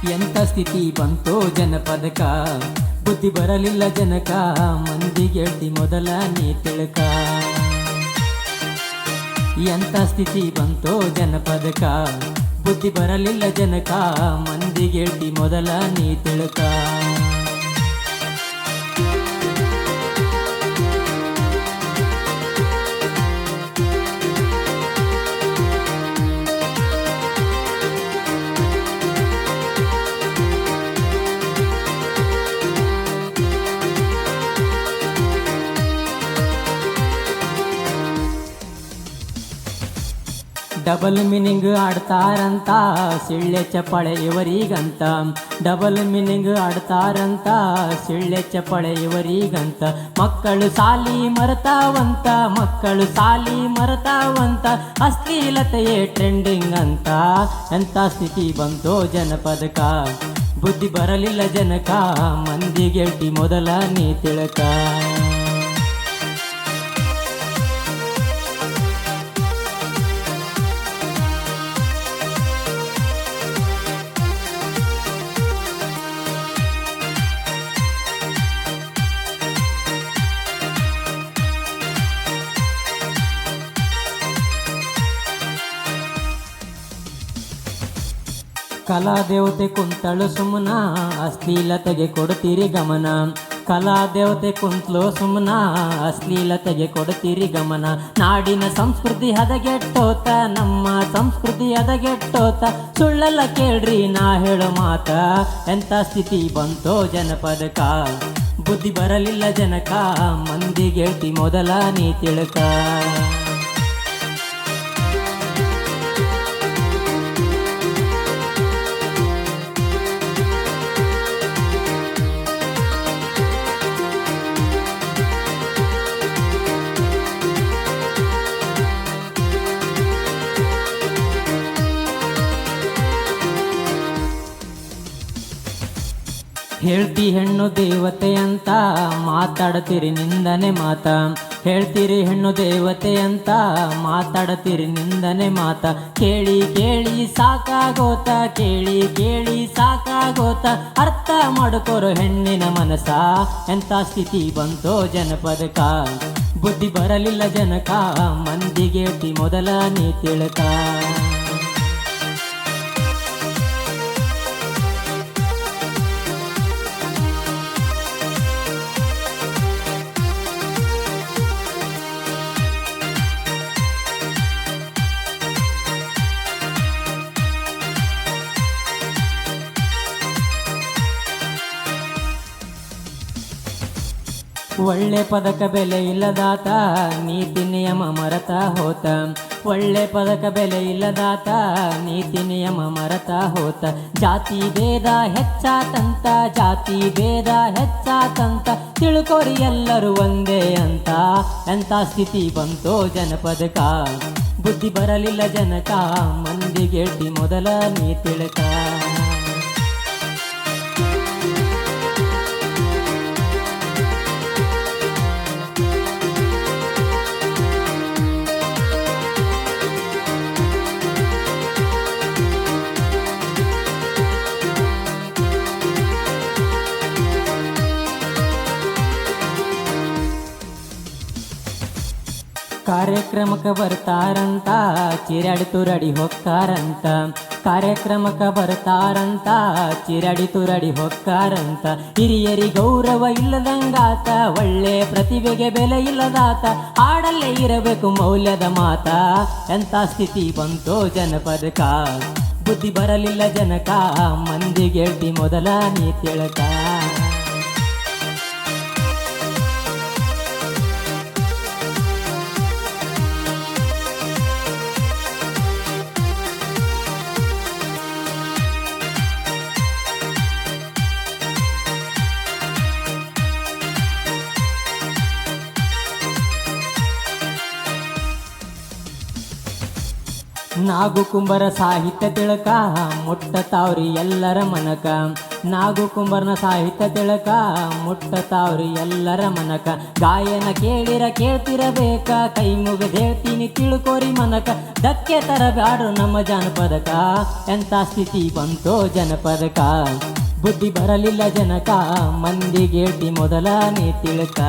ಎಂಥ ಸ್ಥಿತಿ ಬಂತೋ ಜನಪದಕ, ಬುದ್ಧಿ ಬರಲಿಲ್ಲ ಜನಕ, ಮಂದಿ ಗೆಳ್ತಿ ಮೊದಲ ನೀ ತಿಳ್ಕ. ಎಂಥ ಸ್ಥಿತಿ ಬಂತೋ ಜನಪದಕ, ಬುದ್ಧಿ ಬರಲಿಲ್ಲ ಜನಕ, ಮಂದಿ ಗೆಳ್ತಿ ಮೊದಲ ನೀ ತಿಳ್ಕ. ಡಬಲ್ ಮೀನಿಂಗ್ ಆಡ್ತಾರಂತ ಸಿಳ್ಳೆ ಚಪ್ಪಳೆ ಇವರಿಗಂತ, ಡಬಲ್ ಮೀನಿಂಗ್ ಆಡ್ತಾರಂತ ಸಿಳ್ಳೆ ಚಪ್ಪಳೆ ಇವರಿಗಂತ. ಮಕ್ಕಳು ಸಾಲಿ ಮರತಾವಂತ, ಮಕ್ಕಳು ಸಾಲಿ ಮರತಾವಂತ, ಅಶ್ಲೀಲತೆಯೇ ಟ್ರೆಂಡಿಂಗ್ ಅಂತ. ಎಂಥ ಸ್ಥಿತಿ ಬಂತೋ ಜನಪದಕ, ಬುದ್ಧಿ ಬರಲಿಲ್ಲ ಜನಕ, ಮಂದಿ ಗೆಳ್ತಿ ಮೊದಲ ನೀ ತಿಳ್ಕ. ಕಲಾದೇವತೆ ಕುಂತಳು ಸುಮ್ಮನ, ಅಶ್ಲೀಲತೆಗೆ ಕೊಡ್ತೀರಿ ಗಮನ. ಕಲಾದೇವತೆ ಕುಂತಳು ಸುಮ್ಮನ, ಅಶ್ಲೀಲತೆಗೆ ಕೊಡ್ತೀರಿ ಗಮನ. ನಾಡಿನ ಸಂಸ್ಕೃತಿ ಹದಗೆಟ್ಟೋತ, ನಮ್ಮ ಸಂಸ್ಕೃತಿ ಹದಗೆಟ್ಟೋತ, ಸುಳ್ಳಲ್ಲ ಕೇಳ್ರಿ ನಾ ಹೇಳೋ ಮಾತ. ಎಂಥ ಸ್ಥಿತಿ ಬಂತೋ ಜನಪದಕ, ಬುದ್ಧಿ ಬರಲಿಲ್ಲ ಜನಕ, ಮಂದಿ ಗೆಳ್ತಿ ಮೊದಲ ನೀ ತಿಳ್ಕ. ಹೇಳ್ತಿ ಹೆಣ್ಣು ದೇವತೆ ಅಂತ ಮಾತಾಡ್ತೀರಿ ನಿಂದನೆ ಮಾತ, ಹೇಳ್ತೀರಿ ಹೆಣ್ಣು ದೇವತೆ ಅಂತ ಮಾತಾಡ್ತೀರಿ ನಿಂದನೆ ಮಾತ. ಕೇಳಿ ಕೇಳಿ ಸಾಕಾಗೋತ, ಕೇಳಿ ಕೇಳಿ ಸಾಕಾಗೋತ, ಅರ್ಥ ಮಾಡ್ಕೋರು ಹೆಣ್ಣಿನ ಮನಸ. ಎಂಥ ಸ್ಥಿತಿ ಬಂತೋ ಜನಪದಕ, ಬುದ್ಧಿ ಬರಲಿಲ್ಲ ಜನಕ, ಮಂದಿ ಗೆಳ್ತಿ ಮೊದಲ ನೀ ತಿಳ್ಕ. ಒಳ್ಳೆ ಪದಕ ಬೆಲೆ ಇಲ್ಲದಾತ, ನೀತಿ ನಿಯಮ ಮರತ ಹೋತ. ಒಳ್ಳೆ ಪದಕ ಬೆಲೆ ಇಲ್ಲದಾತ, ನೀತಿ ನಿಯಮ ಮರತ ಹೋತ. ಜಾತಿ ಭೇದ ಹೆಚ್ಚಾತಂತ, ಜಾತಿ ಭೇದ ಹೆಚ್ಚಾತಂತ, ತಿಳ್ಕೋರಿ ಎಲ್ಲರೂ ಒಂದೇ ಅಂತ. ಎಂಥ ಸ್ಥಿತಿ ಬಂತೋ ಜನಪದಕ, ಬುದ್ಧಿ ಬರಲಿಲ್ಲ ಜನಕ, ಮಂದಿ ಗೆಳ್ತಿ ಮೊದಲ ನೀ ತಿಳ್ಕ. ಕಾರ್ಯಕ್ರಮಕ್ಕೆ ಬರ್ತಾರಂತ ಚಿರಾಡಿ ತುರಡಿ ಹೊಕ್ಕಾರಂತ, ಕಾರ್ಯಕ್ರಮಕ್ಕೆ ಬರ್ತಾರಂತ ಚಿರಾಡಿ ತುರಡಿ ಹೊಕ್ಕಾರಂತ. ಹಿರಿಯರಿ ಗೌರವ ಇಲ್ಲದಂಗಾತ, ಒಳ್ಳೆ ಪ್ರತಿಭೆಗೆ ಬೆಲೆ ಇಲ್ಲದಾತ, ಹಾಡಲ್ಲೇ ಇರಬೇಕು ಮೌಲ್ಯದ ಮಾತ. ಎಂಥ ಸ್ಥಿತಿ ಬಂತೋ ಜನಪದಕ, ಬುದ್ಧಿ ಬರಲಿಲ್ಲ ಜನಕ, ಮಂದಿ ಗೆಳ್ತಿ ಮೊದಲ ನೀ ತಿಳ್ಕ. ನಾಗು ಕುಂಬರ ಸಾಹಿತ್ಯ ತಿಳಕ, ಮುಟ್ಟತಾವ್ರಿ ಎಲ್ಲರ ಮನಕ. ನಾಗು ಕುಂಬರ್ನ ಸಾಹಿತ್ಯ ತಿಳಕ ಮುಟ್ಟತಾವ್ರಿ ಎಲ್ಲರ ಮನಕ ಗಾಯನ ಕೇಳಿರ ಕೇಳ್ತಿರಬೇಕ ಕೈ ಮುಗಿದು ಹೇಳ್ತೀನಿ ತಿಳ್ಕೋರಿ ಮನಕ ಧಕ್ಕೆ ತರಬ್ಯಾಡ್ರು ನಮ್ಮ ಜನಪದಕ ಎಂಥ ಸ್ಥಿತಿ ಬಂತೋ ಜನಪದಕ ಬುದ್ಧಿ ಬರಲಿಲ್ಲ ಜನಕ ಮಂದಿಗೇಳ್ತಿ ಮೊದಲ ನೀ ತಿಳ್ಕ